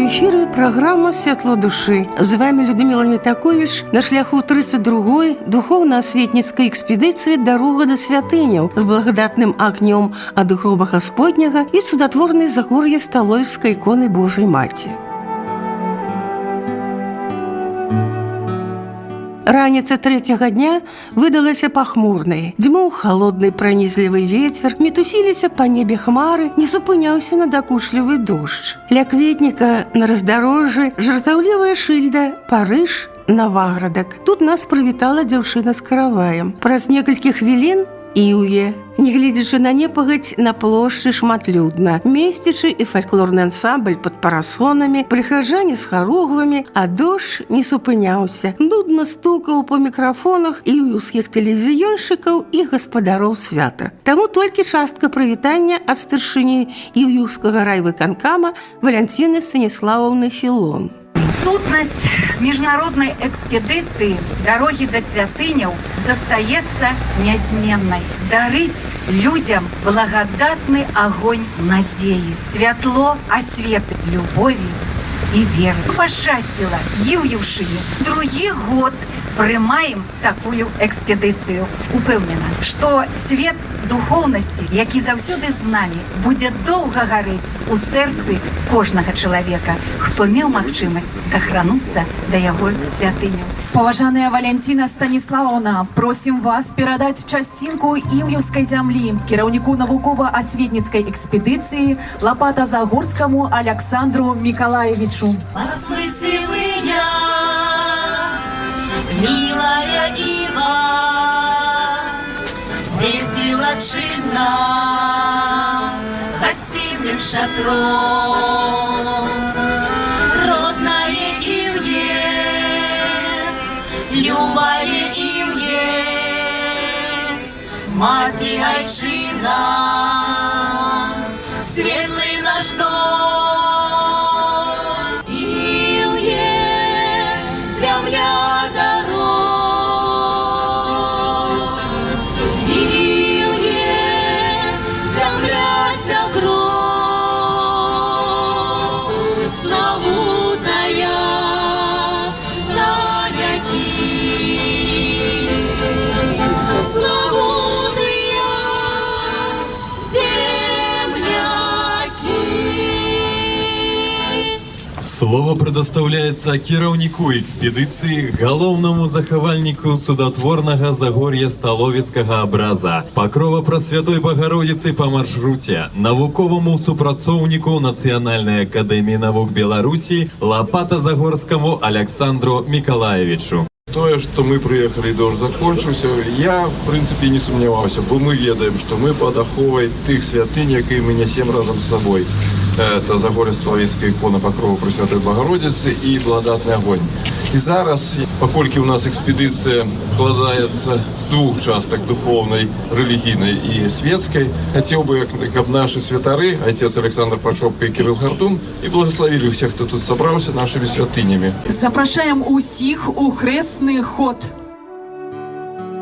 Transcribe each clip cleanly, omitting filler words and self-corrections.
эфіры праграма «Святло души». З вами Людмила Митакович на шляху 32-й духовно-осветницкой экспедиции «Дорога до святыняў» з благодатным агнём ад гроба Господняга і цудотворнай загор'я Сталовіцкай іконы Божай Маці. Раніца трэцяга дня выдалася пахмурнай. Дзьмуў халодны пранізлівы вецер, мітусіліся па небе хмары, не супыняўся на дакучлівы дождж. Ля кветніка на раздарожжы жартаўлівая шыльда «Парыж, Новаградак». Тут нас прывітала дзяўчына з караваем. Праз некалькі хвілін Іўе, нягледзячы на непагадзь, на плошчы шматлюдна. Месцічы і фальклорны ансамбль пад парасонамі, прыхаджане з харугвамі, а дождж не супыняўся. Нудна стукаў па мікрафонах іўеўскіх тэлевізіёншчыкаў і гаспадароў свята. Таму толькі частка прывітання ад старшыні іўеўскага райвыканкама Валянціны Станіславаўны Філон. Сутнасць международной экспедиции «Дороги до святыняў» застаецца нязменнай. Дарыць людям благодатный огонь надеи, святло осветы, любови и веры. Пошастила Іўеўшыне другі год прымаем такую экспедыцыю. Упэўнена, што свет духоўнасці, які заўсёды з намі, будзе доўга гарэць у сэрцы кожнага чалавека, хто меў магчымасць дахрануцца да яго святыняў. Паважаная Валянціна Станіславаўна, просім вас перадаць часцінку іўеўскай зямлі кіраўніку навукова-асветніцкай экспедыцыі Лапата-Загорскаму Александру Миколаевичу. Воскресивая, милая Ива, светила чинна гостиным шатром. Родная Ивье, любая Ивье, мать и айчина, светлый наш дом. Ивье, земля дорог, Ивье, земля сягров, славутая на веки, славутая земляки. Слово предоставляется кіраўніку экспедиции, галоўнаму захавальніку цудотворнага загор'я Сталовіцкага абраза, Покрова Пресвятой Богородицы по маршруте, навуковому супрацоўніку Национальной академии наук Беларуси Лапата-Загорскому Александру Миколаевичу. Тое, что мы приехали, дождь закончился, я, в принципе, не сомневался, бо мы ведаем, что мы под аховой тых святынь, якія мы несем разом с собой. Это Загор'я Сталовіцкая икона Покрова Пресвятой Богородицы и благодатный огонь. И зараз, покольки у нас экспедиция складається з двух часток, духовной, религийной и светской, хотел бы, чтобы наши святары, отец Александр Почопко и Кирилл Хартун, и благословили всех, кто тут собрался, нашими святынями. Запрашаем усіх у хресны ход.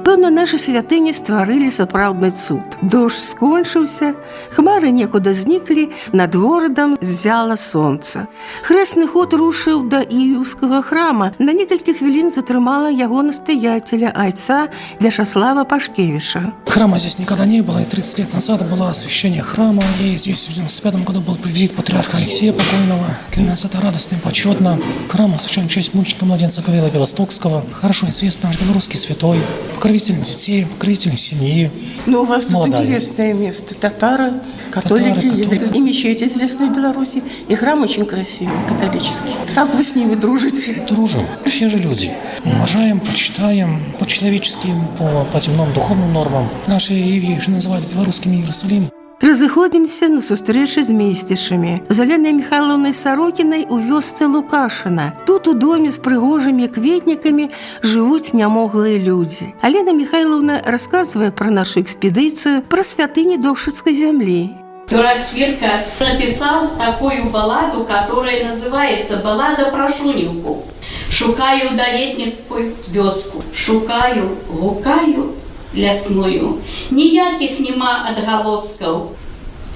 Пэўна, нашы святыні стварылі сапраўдны цуд. Дождж скончыўся, хмары некуды зніклі, над горадам ззяла сонца. Хрэсны ход рушыў да Іўеўскага храма. На некалькі хвілін затрымала яго настоятеля, айца Вячаслава Пашкевича. Храма здесь никогда не было, и 30 лет назад было освящение храма, и здесь в 1995 году был визит патриарха Алексея покойного. Для нас это радостно и почетно. Храм освящен в честь мученика младенца Гавриила Белостокского. Хорошо известный наш белорусский святой, покровитель детей, покровитель семьи. Ну, у вас молодая. Тут интересное место. Татары, католики, и мечеть известная в Беларуси, и храм очень красивый, католический. Как вы с ними дружите? Дружим. Все же люди. Уважаем, почитаем по-человечески, по земным духовным нормам. Наши евреи же называют белорусским Иерусалим. Разыходзімся на сустрэчы з месцічамі. З Аленай Михайлаўнай Сарокінай у вёсцы Лукашына. Тут у доме з прыгожымі кветнікамі жывуць нямоглыя людзі. Алена Михайлаўна расказвае пра нашу экспедыцыю, пра святыні Довшыцкай зямлі. Тарас Фирка написал такую балладу, которая называется «Баллада про Шунівку». Шукаю даведніку вёску, шукаю, гукаю лясную. Ніякіх нема адгалоскаў.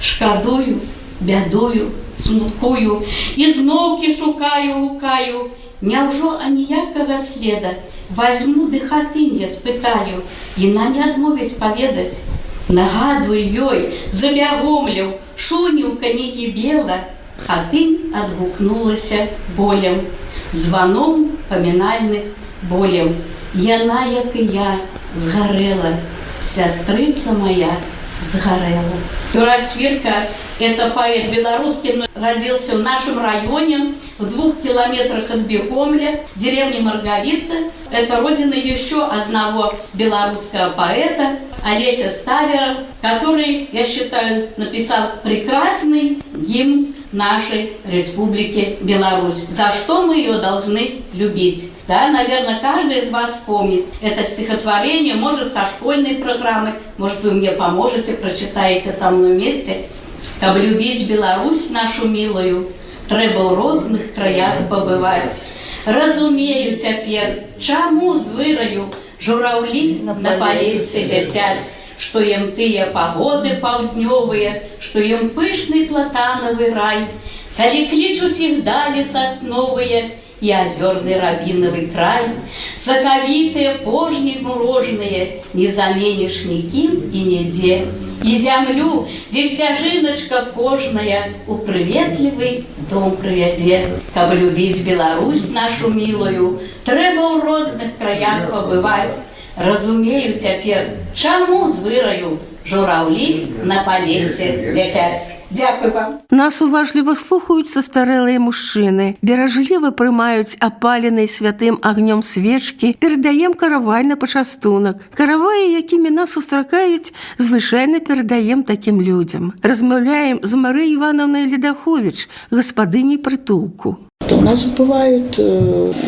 Шкадую, бядую, смуткую, і зновки шукаю, гукаю. Няўжо аніякага следа? Возьму ды хатынь, я спытаю, яна не адмовіць паведаць. Нагадваю ёй, забягомлю, шунюка не гібела. Хатынь адгукнулася болем, званом памінальных болем. Яна, як і я, згарэла, сястрыца моя сгорела. Юрась Свирка – это поэт белорусский, родился в нашем районе, в 2 километрах от Бегомля, деревне Марговица. Это родина еще одного белорусского поэта, Олеся Ставера, который, я считаю, написал прекрасный гимн нашей Республики Беларусь, за что мы ее должны любить. Да, наверное, каждый из вас помнит это стихотворение, может, со школьной программы, может, вы мне поможете, прочитаете со мной вместе. «Каб любить Беларусь нашу милую, трэба ў розных краях побывать. Разумею цяпер, чаму з выраю жураўлі на палесе ляцяць, што ем тыя пагоды паўднёвыя, што ем пышны платанавы рай, калі клічуць іх далі сасновыя і азёрны рабінавы край, сакавітыя пожні мурожныя, не заменіш нікім і нідзе, і зямлю, дзе сцяжыначка кожная у прыветлівы дом прывядзе. Каб любіць Беларусь нашу мілую, трэба ў розных краях пабываць. Разумею цяпер, чаму з выраю жураўлі на палесе ляцяць. Дякую вам. Нас уважліва слухаюцца старэлыя мужчыны, беражліва прымаюць апаленай святым агнём свечкі, перадаем каравай на пачастунак. Караваі, якімі нас сустракаюць, звычайна перадаем такім людзям. Размаўляем з Марыяй Івановнай Ледаховіч, гаспадыняй прытулку. У нас бывают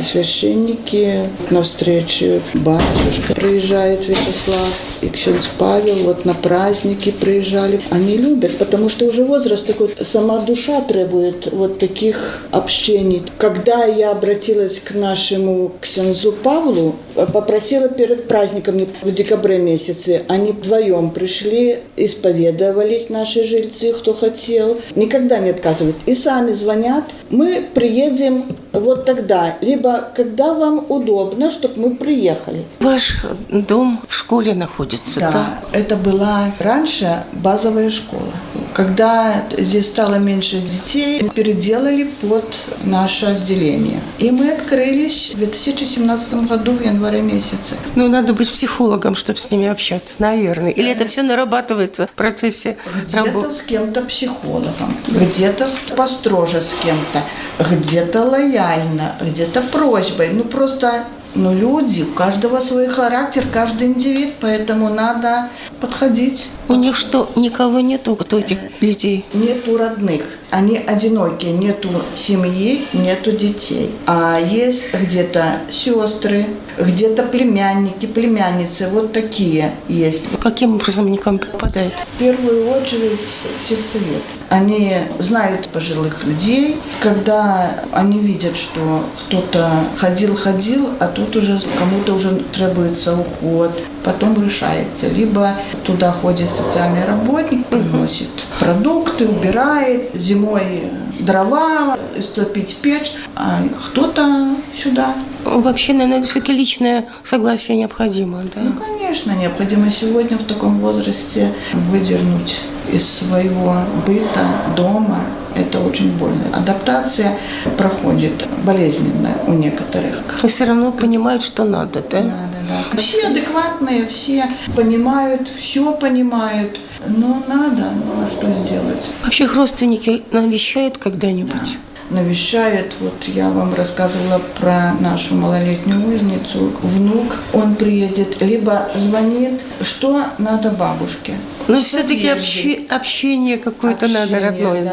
священники на встрече, батюшка приезжает, Вячеслав, и ксёндз Павел, вот на праздники приезжали. Они любят, потому что уже возраст такой, сама душа требует вот таких общений. Когда я обратилась к нашему ксёндзу Павлу, попросила перед праздником в декабре месяце, они вдвоем пришли, исповедовались наши жильцы, кто хотел, никогда не отказывают. И сами звонят, мы приедем вот тогда, либо когда вам удобно, чтобы мы приехали. Ваш дом в школе находится, да? Да, это была раньше базовая школа. Когда здесь стало меньше детей, переделали под наше отделение. И мы открылись в 2017 году в январе месяце. Ну, надо быть психологом, чтобы с ними общаться, наверное. Или это все нарабатывается в процессе работы? Где-то с кем-то психологом, где-то построже с кем-то, где-то лояльно, где-то просьбой. Ну, просто... Но люди, у каждого свой характер, каждый индивид, поэтому надо подходить. У них что, никого нету, у этих людей? Нету родных. Они одинокие, нету семьи, нету детей. А есть где-то сестры, где-то племянники, племянницы, вот такие есть. Каким образом они к вам попадают? В первую очередь сельсовет. Они знают пожилых людей, когда они видят, что кто-то ходил, а тут уже кому-то уже требуется уход, потом решается. Либо туда ходит социальный работник, приносит продукты, убирает, зимой дрова, истопить печь, а кто-то сюда. Вообще, наверное, все-таки личное согласие необходимо, да? Ну, конечно, необходимо сегодня в таком возрасте выдернуть из своего быта, дома. Это очень больно. Адаптация проходит болезненно у некоторых. Но все равно понимают, что надо, да? Надо, да. Все адекватные, все понимают, все понимают. Но надо, ну а что сделать? Вообще их родственники навещают когда-нибудь? Да. Навещают. Вот я вам рассказывала про нашу малолетнюю узницу. Внук, он приедет, либо звонит, что надо бабушке. Но все-таки общение какое-то надо родное.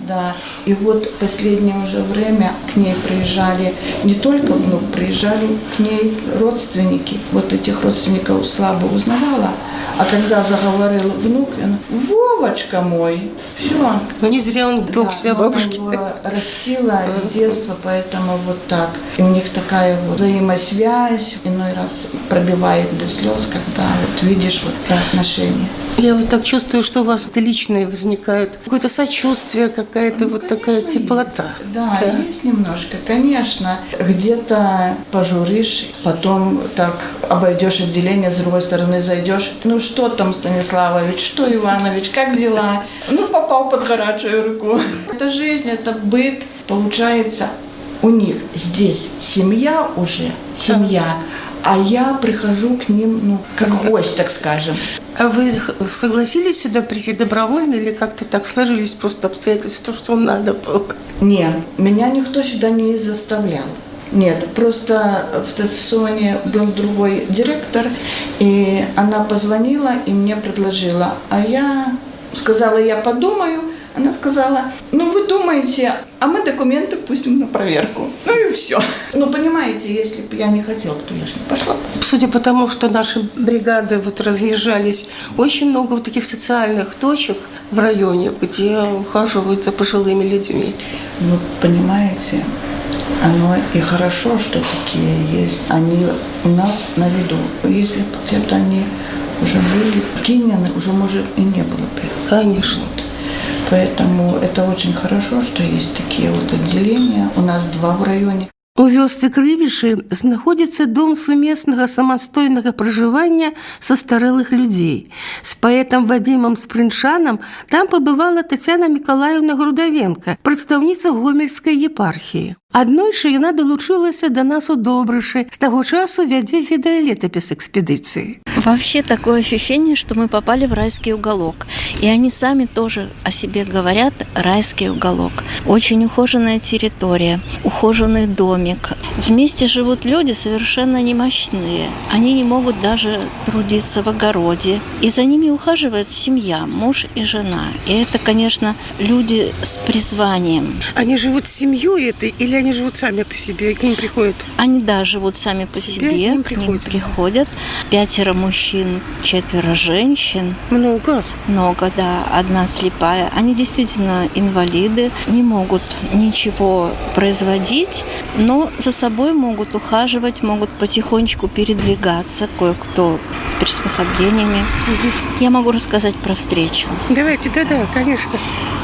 Да. И вот последнее уже время к ней приезжали, не только внук, приезжали к ней родственники. Вот этих родственников слабо узнавала. А когда заговорил внук, она: «Вовочка мой!» Все. Ну не зря он пёкся о бабушке. Она его растила с детства, поэтому вот так. И у них такая вот взаимосвязь, иной раз пробивает до слез, когда вот видишь вот это отношение. Я вот так чувствую, что у вас это личное возникает. Какое-то сочувствие, какая-то вот такая теплота. Да, есть немножко, конечно. Где-то пожуришь, потом так обойдешь отделение, с другой стороны зайдешь. Ну что там, Станиславович, что Иванович, как дела? Ну, попал под горячую руку. Это жизнь, это быт. Получается, у них здесь семья уже, семья, а я прихожу к ним, ну, как гость, так скажем. А вы согласились сюда прийти добровольно или как-то так сложились просто обстоятельства, что надо было? Нет, меня никто сюда не заставлял. Нет, просто в ТЦОНе был другой директор, и она позвонила и мне предложила. А я сказала, я подумаю. Она сказала, ну вы думаете, а мы документы пустим на проверку. Ну и все. Ну понимаете, если бы я не хотела, то я же не пошла. Судя по тому, что наши бригады вот разъезжались, очень много вот таких социальных точек в районе, где ухаживают за пожилыми людьми. Ну понимаете, оно и хорошо, что такие есть. Они у нас на виду. Если бы где-то они уже были кинены, уже может и не было бы. Конечно. Поэтому это очень хорошо, что есть такие вот отделения. У нас 2 в районе. У вёсцы Крывіши знаходзіцца дом сумеснага самастойнага пражывання са старэлых людзей. З паэтам Вадзімам Спрынчанам там пабывала Тацяна Мікалаеўна Грудавенка, прадстаўніца гомельскай епархіі. Аднойчы яна далучылася да нас у Добрышы, з таго часу вядзе відэалетапіс экспедыцыі. Вообще такое ощущение, что мы попали в райский уголок. И они сами тоже о себе говорят «райский уголок». Очень ухоженная территория, ухоженный домик. Вместе живут люди совершенно немощные. Они не могут даже трудиться в огороде. И за ними ухаживает семья, муж и жена. И это, конечно, люди с призванием. Они живут с семьей этой или они живут сами по себе, к ним приходят? Они, да, живут сами по себе, к ним приходят. 5 мужчин, 4 женщин. Много? Много, да. 1 слепая. Они действительно инвалиды, не могут ничего производить, но за собой могут ухаживать, могут потихонечку передвигаться, кое-кто с приспособлениями. Я могу рассказать про встречу. Давайте, да, конечно.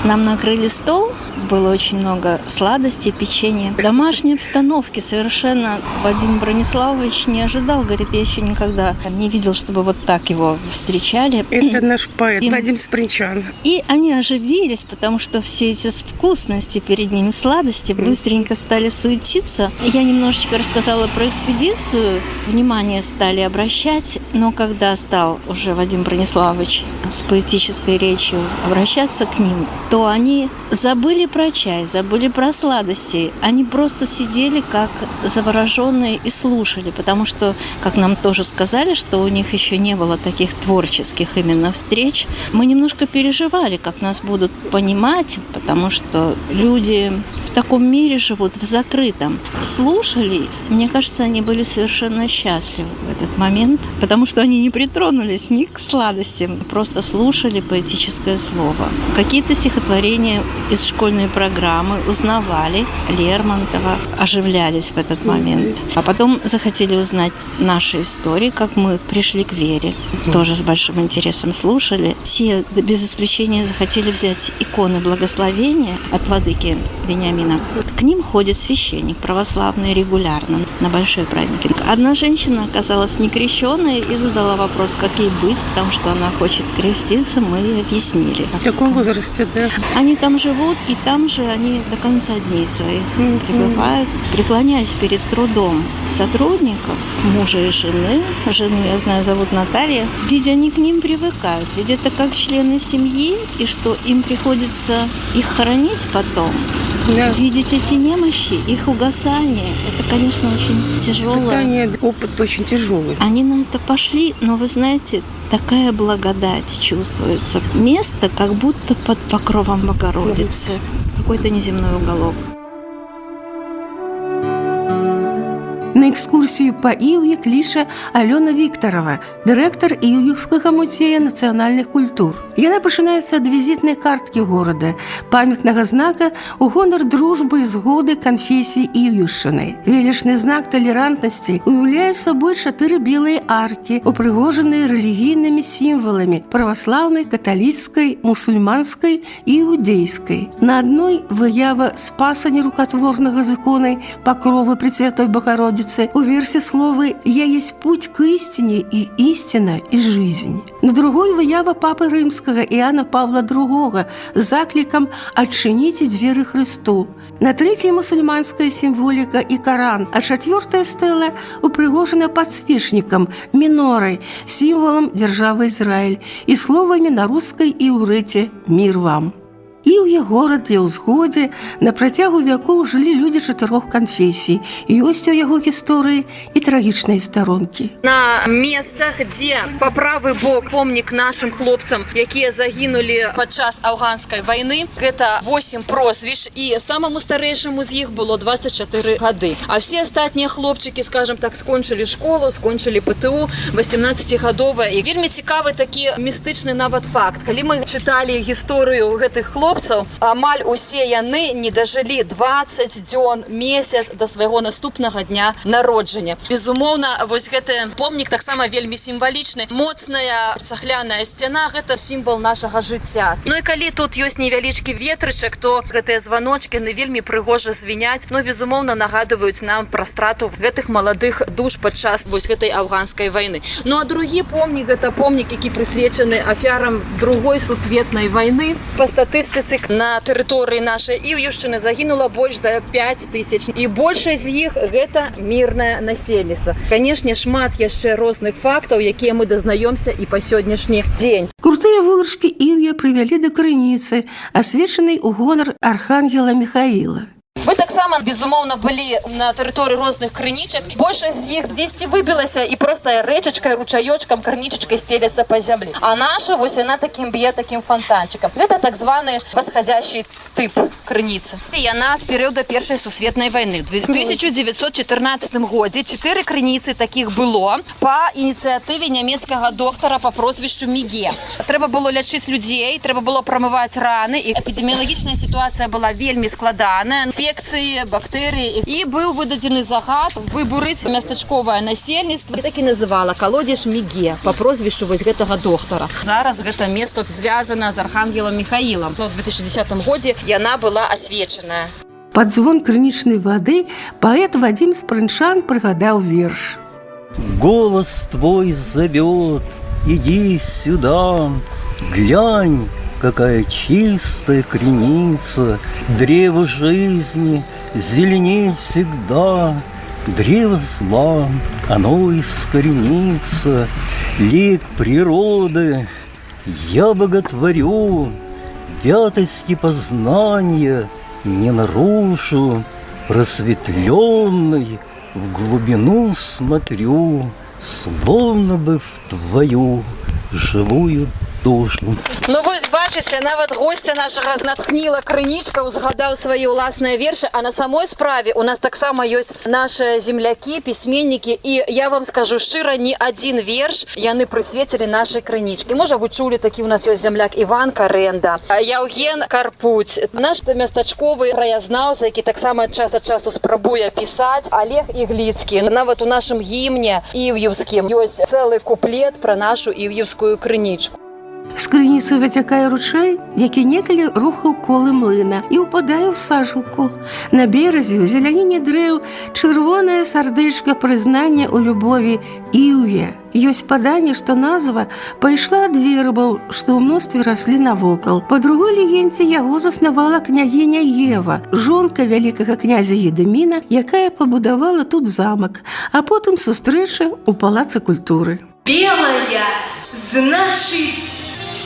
Нам накрыли стол, было очень много сладостей, печенья. В домашней обстановке совершенно Вадим Брониславович не ожидал. Говорит, я еще никогда не видел, чтобы вот так его встречали. Это наш поэт Вадим Спрынчан. И они оживились, потому что все эти вкусности перед ними, сладости, быстренько стали суетиться. Я немножечко рассказала про экспедицию, внимание стали обращать, но когда стал уже Вадим Брониславович с поэтической речью обращаться к ним, то они забыли про чай, забыли про сладости. Они просто сидели как завороженные и слушали, потому что, как нам тоже сказали, что у них еще не было таких творческих именно встреч. Мы немножко переживали, как нас будут понимать, потому что люди в таком мире живут, в закрытом. Слушали, мне кажется, они были совершенно счастливы в этот момент, потому что они не притронулись ни к сладостям, просто слушали поэтическое слово. Какие-то стихотворения из школьной программы узнавали, Лермонтова, оживлялись в этот момент. А потом захотели узнать наши истории, как мы пришли к вере. Тоже с большим интересом слушали. Все, без исключения, захотели взять иконы благословения от владыки Вениамина. К ним ходит священник православный регулярно на большие праздники. Одна женщина оказалась некрещенной и задала вопрос, как ей быть, потому что она хочет креститься. Мы ей объяснили. В каком возрасте, да? Они там живут, и там же они до конца дней своих пребывают, преклоняясь перед трудом сотрудников, мужа и жены. Жену, я знаю, зовут Наталья. Ведь они к ним привыкают. Ведь это как члены семьи, и что им приходится их хоронить потом. Да. Видеть эти немощи, их угасание, это, конечно, очень тяжело. Испытание, опыт очень тяжелый. Они на это пошли, но вы знаете, такая благодать чувствуется. Место как будто под покровом Богородицы. Какой-то неземной уголок. На На экскурсію па Іўе кліча Алёна Віктарова, дырэктар Іўеўскага музея нацыянальных культур. Яна пачынаецца ад візітнай карткі горада, памятнага знака ў гонар дружбы і згоды канфесій Іўеўшчыны. Велічны знак талерантнасці уяўляе сабой 4 белыя аркі, упрыгожаныя рэлігійнымі сімваламі праваслаўнай, каталіцкай, мусульманскай і іудзейскай. На адной выява спаса нерукотворнага з іконай Пакровы Пресвятой Богородицы, у версе словы «Я есть путь к истине, и истина, и жизнь». На другой выява Папы Римского Иоанна Павла II с закликом «Отчините двери Христу». На третьей мусульманская символика и Коран, а 4-я стела упрыгожена подсвечником, минорой, символом державы Израиль и словами на русской иврите «Мир вам». Іўе горад, дзе ўзгодзе на працягу вякоў жылі людзі 4 канфесій. Ёсць у яго гісторыі і трагічныя старонкі. На месцах, дзе па правы бок помнік нашым хлопцам, якія загінулі падчас афганскай вайны, гэта 8 прозвіш, і самаму старэйшаму з іх было 24 гады. А все астатнія хлопчыкі, скажем так, скончылі школу, скончылі ПТУ, 18-гадовыя. І вельмі цікавы такі містычны нават факт. Калі мы чыталі гісторыю гэтых хлопцаў, амаль усе яны не дажылі 20 дзён, месяц да свайго наступнага дня народжання. Безумоўна, вось гэты помнік таксама вельмі сімвалічны. Моцная цагляная сцяна – гэта сімвал нашага жыцця. Ну і калі тут ёсць невялічкі ветрычак, то гэтыя званочкі вельмі прыгожа звіняць, но безумоўна нагадваюць нам пра страту гэтых маладых душ падчас вось гэтай афганскай вайны. Ну а другі помнік – гэта помнік, які прысвечаны афярам Другой сусветнай вайны. Па статыстыцы на тэрыторыі нашай Іўеўшчыны загінула больш за 5000, і большасць з іх гэта мірнае насельніцтва. Канешне, шмат яшчэ розных фактаў, якія мы дазнаёмся і па сённяшні дзень. Крутыя вулачкі Іўе прывялі да крыніцы, асвечанай у гонар архангела Михаіла. Вы таксама, безумоўна, былі на тэрыторыі розных крынічак. Большасць з іх дзесьці выбілася і проста рэчачкай, ручаёчкам, крынічачкай стеляцца па зямлі. А наша, вось яна такім б'е такім фонтанчыкам. Гэта так званы восходящий тып крыніцы. Яна з перыяда Першай сусветнай вайны. В 1914 годзе 4 крыніцы такіх было па ініцыятыве нямецкага доктара па прозвішчу Міге. Трэба было лячыць людзей, трэба было прамываць раны, і эпідэміялагічная сітуацыя была вельмі складаная. Інфекцыі, бактэрыі. І быў выдадзены загад выбурыць местачковае насельніцтва. Так і называла калодзеж Міге па прозвішчу вось гэтага доктара. Зараз гэта место звязана з архангелам Михаілам. У 2010 годзе яна была асвечаная. Пад звон крынічнай вады паэт Вадзім Спрынчан прыгадаў верш. Голос твой зовет, иди сюда, глянь, какая чистая креница, древо жизни зеленеет всегда, древо зла, оно искоренится, лик природы я боготворю, святости познания не нарушу, просветленный в глубину смотрю, словно бы в твою живую душу. Ну вось бачыце, нават госця нашага натхніла крынічка, узгадаў свае ўласныя вершы, а на самой справе у нас таксама ёсць нашыя землякі, пісьменнікі, і я вам скажу шчыра, ні адзін верш яны прысвецілі нашай крынічкі. Можа, вы чулі, такі у нас ёсць земляк Іван Карэнда, Яўген Карпуць, наш местачковы краязнаўца, які таксама час ад часу спрабуе пісаць, Олег Ігліцкі. Нават у нашым гімне іўеўскім ёсць цэлы куплет пра нашу іўеўскую крынічку. З крыніцы выцякае ручай, які некалі рухаў колы млына і ўпадае ў сажалку. На беразе ў зеляніне дрэў чырвонае сардычка прызнання ў любові Іўе. Ёсць паданне, што назва пайшла ад вербаў, што ў мностве раслі навокал. Па другой легендзе яго заснавала княгіня Ева, жонка вялікага князя Едыміна, якая пабудавала тут замак, а потым сустрэча ў палацы культуры. Белая, значит,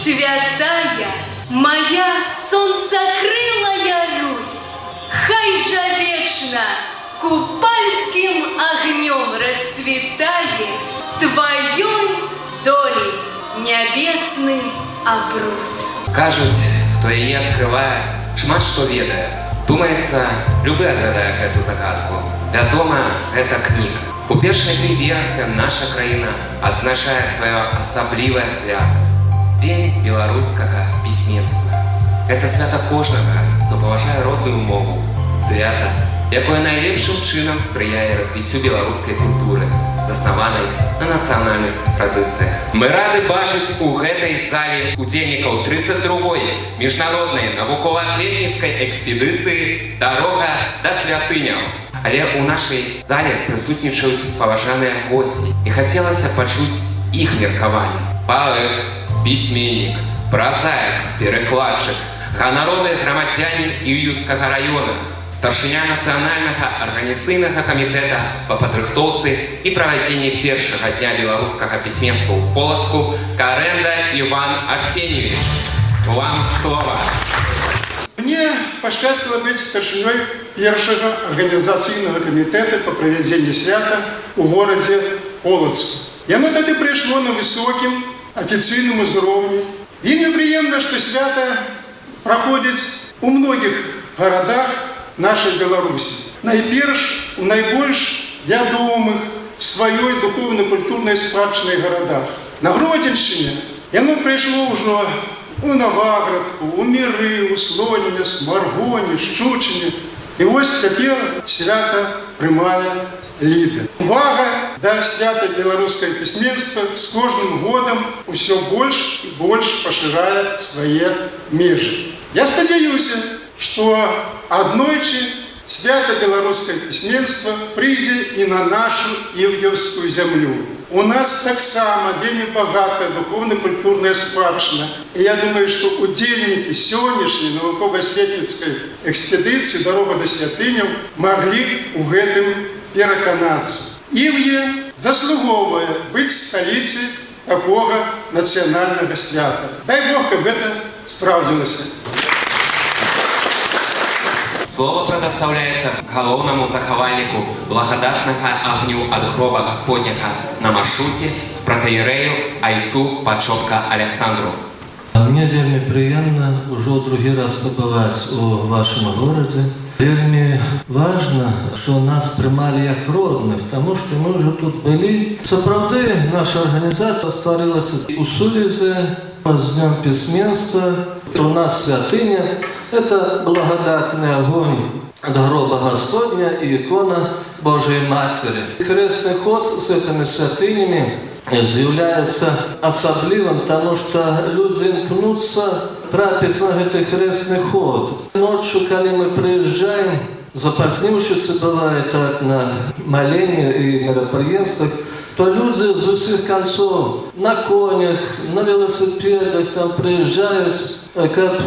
святая, моя солнцекрылая Русь, хай же вечно купальским огнем расцветает твоей долей небесный обрус. Кажуть, хто її відкриває, шмат що ведає. Думається, любий відгадає эту загадку. Вядома, гэта кніга. У першыя дні верасня наша краіна адзначае сваё асаблівае свята – Дзень беларускага пісьменства. Гэта свята кожнага, хто паважае родную мову. Свята, якое найлепшым чынам спрыяе развіццю беларускай культуры, заснаванай на нацыянальных традыцыях. Мы рады бачыць у гэтай зале удзельнікаў 32-й міжнароднай навукова-асветніцкай экспедыцыі «Дарога да святыняў». Але ў нашай зале прысутнічаюць паважаныя госці, і хацелася пачуць іх меркаванне. Паэт, пісьменнік, празаік, перакладчык, ганаровы грамадзянін Ільюскага раёна, старшыня нацыянальнага арганіцыйнага камітэта па падрыхтоўцы і правядзенні першага дня беларускага пісьменства ў Полацку Карэнда Іван Арсеньевич. Вам слова. Мне пашчасціла быць старшынёй першага арганізацыйнага камітэта па правядзенні свята ў горадзе Полацку. Яно тады прыйшло на высокім афіцыйным узроўні. Вельмі прыемна, што свята праходзіць у многіх гарадах нашай Беларусі. Найперш у найбольш вядомых сваёй духоўна-культурнай спадчынай гарадах. На Гродзеншчыне яно прыйшло ўжо у Наваградку, у Міры, у Слоніне, Смаргоне, Шчучыне. І вось цяпер свята прымае ліды. Увага да свята беларускае пісьменства з кожным годам усё больш і больш пашырае свае межы. Я спадзяюся, што аднойчы свята беларускае пісьменства прыйдзе і на нашу ілгіўскую зямлю. У нас таксама вельмі багатая духоўна-культурная спадчына. І я думаю, што удзельнікі сённяшняй навукова-асветніцкай экспедыцыі «Дарога да святыняў» маглі ў гэтым пераканацца. Ілгія заслугоўвае быць сталіцай такога нацыянальнага свята. Дай Бог, каб гэта спраўдзілася. Слово предоставляется галоўнаму захавальніку благодатнага агню ад гроба Господняга на маршруце протоіерею айцу Пачотка Александру. Мне вельмі прыемна ўжо другі раз пабываць у вашым горадзе. Вельмі важна, што нас прымалі як родных, таму што мы ўжо тут былі. Сапраўды, наша арганізацыя стварылася у сувязі з Днём пісьменства. У нас святыня – это благодатный огонь от гроба Господня и икона Божией Матери. Хрестный ход с этими святынями з'являецца асаблівым, тому что люди імкнуцца трапіць на гэты хрестный ход. Ночью, калі мы прыязджаем, запазнівшыся бывае так на маленні і мерапрыемствах, то люди з усіх концов на конях, на велосипедах там приезжают, как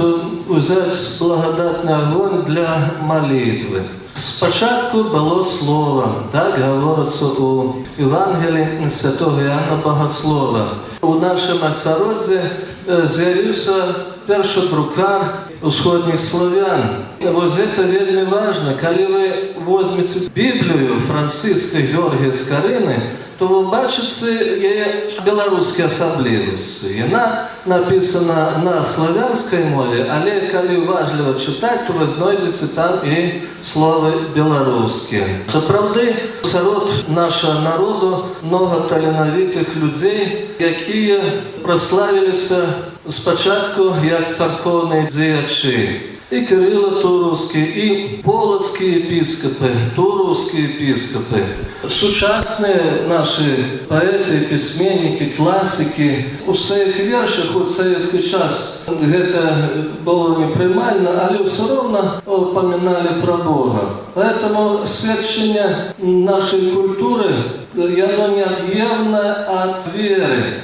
взять благодатный огонь для молитвы. Спочатку было слово, так говорится у Евангелии святого Иоанна Богослова. У нашем асяроддзі з'явіўся першы друкар усходніх славян. Вот это вельмі важно. Калі вы возьмете Библию Франциска Георгія Скарыны, то вы бачыце яе беларускія асаблівасці. Яна написана на славянскай мове, але калі уважліва чытаць, то вы знойдзеце там і словы беларускія. Сапраўды, сярод нашага народу много таленавітых людзей, якія праславіліся спачатку як царкоўныя дзеячы. И Кирило Туровский, и полоцкие епископы, туровские епископы. Сучасные наши поэты, письменники, классики, у своих вершах у советский час это было неприймально, але все равно упоминали про Бога. Поэтому сведчение нашей культуры, оно неотъемлемо от веры.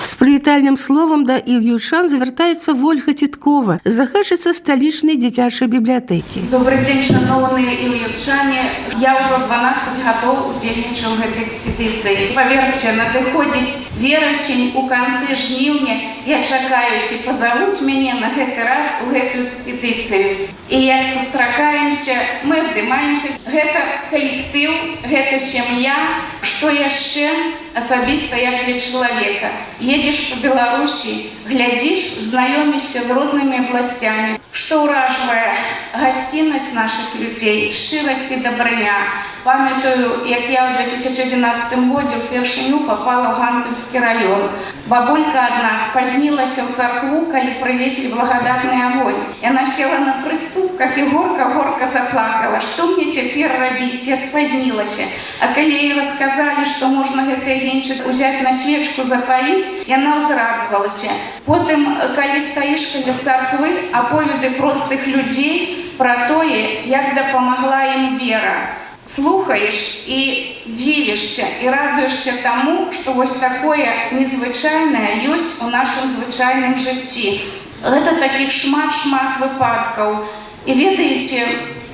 З прывітальным словам да ілгіўчан звяртаецца Вольга Титкова, захадчыца сталічнай дзіцячай бібліятэкі. Добрый дзень, шановныя ілгіўчане. Я ўжо 12 гадоў удзельнічаю ў гэтай экспедыцыі. Паверце, надыходзіць верасень, у канцы жніўня. Я чакаю, ці пазавуць мяне на гэты раз у гэтую экспедыцыю. І як сустракаемся, мы абдымаемся. Гэта калектыў, гэта сям'я. Што яшчэ? асабіста як для чалавека. Едзеш па Беларусі, глядзіш, знаёмішся з рознымі абласцямі. Што ўражвае? Гасціннасць нашых людзей, шчырасць і дабрыня. Памятаю, як я ў 2011 годзе впершыню попала ў Ганцевскі раён. Бабулька адна спазнілася ў царкву, калі прывезлі благодатны агонь. Яна села на прыступках і горка-горка заплакала. Што мне цяпер рабіць? Я спазнілася. А калі ей расказалі, што можна гэтае венчык узяць на свечку запаліць, яна ўзрадавалася. Потым, калі стаіш каля царквы, аповеды простых людзей пра тое, як дапамагла ім вера. Слухаеш і дзівішся, і радуешся таму, што вось такое незвычайнае ёсць у нашым звычайным жыцці. Гэта такіх шмат-шмат выпадкаў. І ведаеце,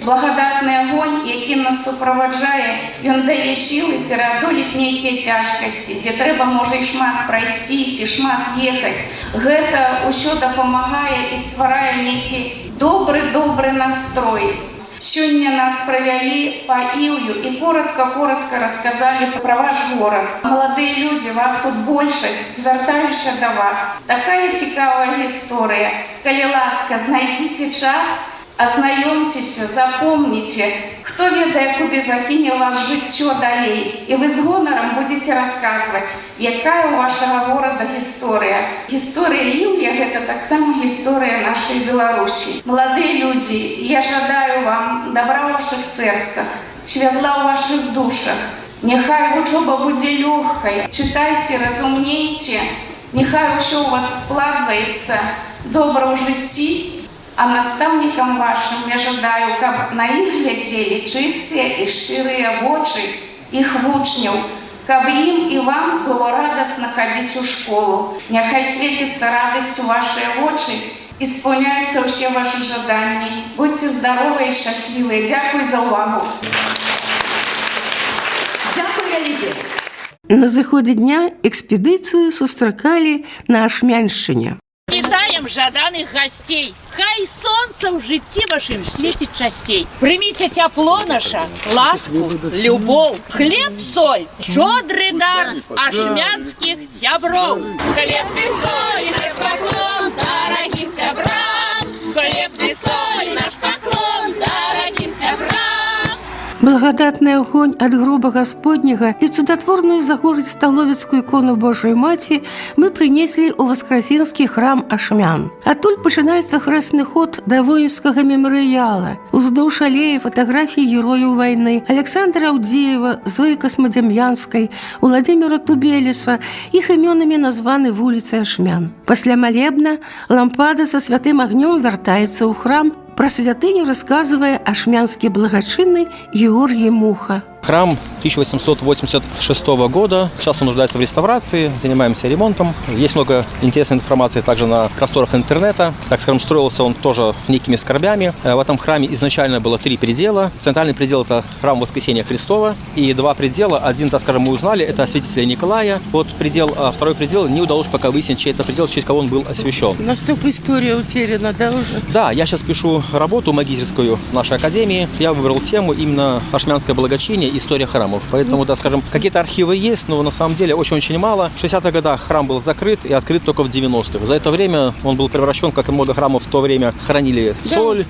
благодатны агонь, які нас суправаджае, ён дае сілы пераадолець нейкія цяжкасці, дзе трэба, можа, і шмат прайсці, ці шмат ехаць. Гэта ўсё дапамагае і стварае нейкі добры настрой. Сёння нас правялі па Ілью і коротка расказалі пра ваш горад. Маладыя людзі, вас тут большасць, звяртаюся да вас. Такая цікавая гісторыя. Калі ласка, знайдзіце час, азнаёмцеся, запомніце, хто ведае, куды закіне вас жыццё далей. І вы з гонарам будзеце расказваць, якая ў вашага горада гісторыя. Гісторыя Ілля – гэта таксама гісторыя нашай Беларусі. Маладыя людзі, я жадаю вам добра ў вашых сэрцах, святла ў вашых душах. Няхай вучоба будзе лёгкай, чытайце, разумнейце, няхай усё у вас складваецца добра ў жыцці. А настаўнікам вашым я жадаю, каб на іх глядзелі чыстыя і шчырыя вочы іх вучняў, каб ім і вам было радасна хадзіць у школу. Няхай свеціцца радасць у вашыя вочы і спаўняюцца ўсе вашы жаданні. Будьце здаровыя і шчаслівыя. Дзякуй за ўвагу. Дзякуй вялікі. На заходе дня экспедицию сустракали на Ашмяншчыне. Вітаем жаданых гостей. Хай солнце ў жыцці вашым свеціць часцей. Прыміце цяпло наша, ласку, любоў, хлеб, соль, шчодры дар ашмянскіх сяброў. Хлеб і соль, наш паклон дарагім сябрам. Хлеб і соль, наш паклон дарагім сябрам. Благодатный огонь от гроба Господнего и чудотворную загорить столовецкую икону Божией Маті мы принесли у Воскресенский храм Ашмян. Оттуль починається хресний ход до воинского меморіяла. Уздовж алеи фотографии героев войны Александра Аудеева, Зои Космодемьянской, Владимира Тубелеса. Их именами названы вулицы Ашмян. Пасля молебна лампада со святым огнем вертается у храм. Про святыню рассказывая ашмянский благочинный Георгий Муха. Храм 1886 года. Сейчас он нуждается в реставрации, занимаемся ремонтом. Есть много интересной информации также на просторах интернета. Так скажем, строился он тоже некими скорбями. В этом храме изначально было 3 предела. Центральный предел – это храм Воскресения Христова. И 2 предела. Один, так скажем, мы узнали, это святителя Николая. Вот предел, а второй предел не удалось пока выяснить, чей это предел, в честь кого он был освящен. Настолько история утеряна, да, уже? Да, я сейчас пишу работу магистерскую в нашей академии. Я выбрал тему именно ашмянское благочиние, история храмов. Поэтому, да, скажем, какие-то архивы есть, но на самом деле очень-очень мало. В 60-х годах храм был закрыт и открыт только в 90-х. За это время он был превращен, как и много храмов в то время, хранили соль,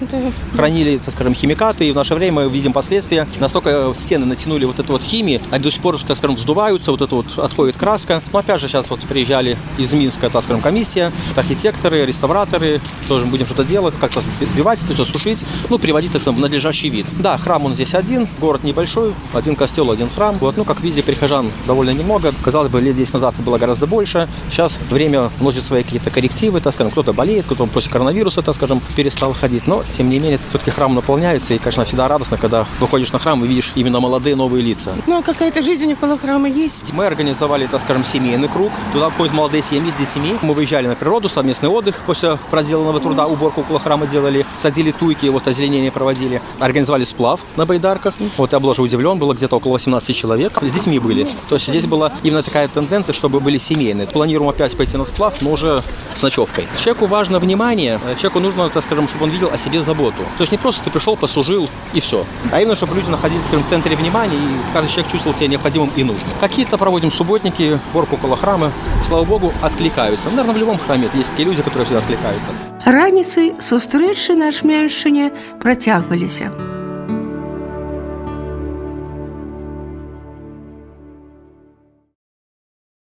хранили, так скажем, химикаты. И в наше время мы видим последствия. Настолько стены натянули вот эту вот химию, они до сих пор, так скажем, вздуваются, вот это вот отходит краска. Но опять же, сейчас вот приезжали из Минска, так скажем, комиссия, архитекторы, реставраторы. Тоже будем что-то делать, как-то сбивать, все сушить, ну, приводить, так скажем, в надлежащий вид. Да, храм он здесь один, город небольшой, один костел, один храм. Вот, ну, как видите, прихожан довольно немного. Казалось бы, лет 10 назад было гораздо больше. Сейчас время вносит свои какие-то коррективы, так скажем, кто-то болеет, кто-то после коронавируса, так скажем, перестал ходить. Но, тем не менее, все-таки храм наполняется. И, конечно, всегда радостно, когда выходишь на храм и видишь именно молодые новые лица. Ну, а какая-то жизнь около храма есть? Мы организовали, так скажем, семейный круг. Туда входят молодые семьи с детьми. Мы выезжали на природу, совместный отдых после проделанного труда, уборку около храма делали, садили туйки, вот озеленение проводили. Организовали сплав на байдарках. Вот я был уже удивлен, Там было где-то около 18 человек. С детьми были. То есть здесь была именно такая тенденция, чтобы были семейные. Планируем опять пойти на сплав, но уже с ночевкой. Человеку важно внимание. Человеку нужно, так скажем, чтобы он видел о себе заботу. То есть не просто ты пришел, послужил и все. А именно, чтобы люди находились, скажем, в центре внимания, и каждый человек чувствовал себя необходимым и нужным. Какие-то проводим субботники, уборку около храма. Слава Богу, откликаются. Наверное, в любом храме есть такие люди, которые всегда откликаются. Раніцай сустрэчы на Ашмяншчыне працягваліся.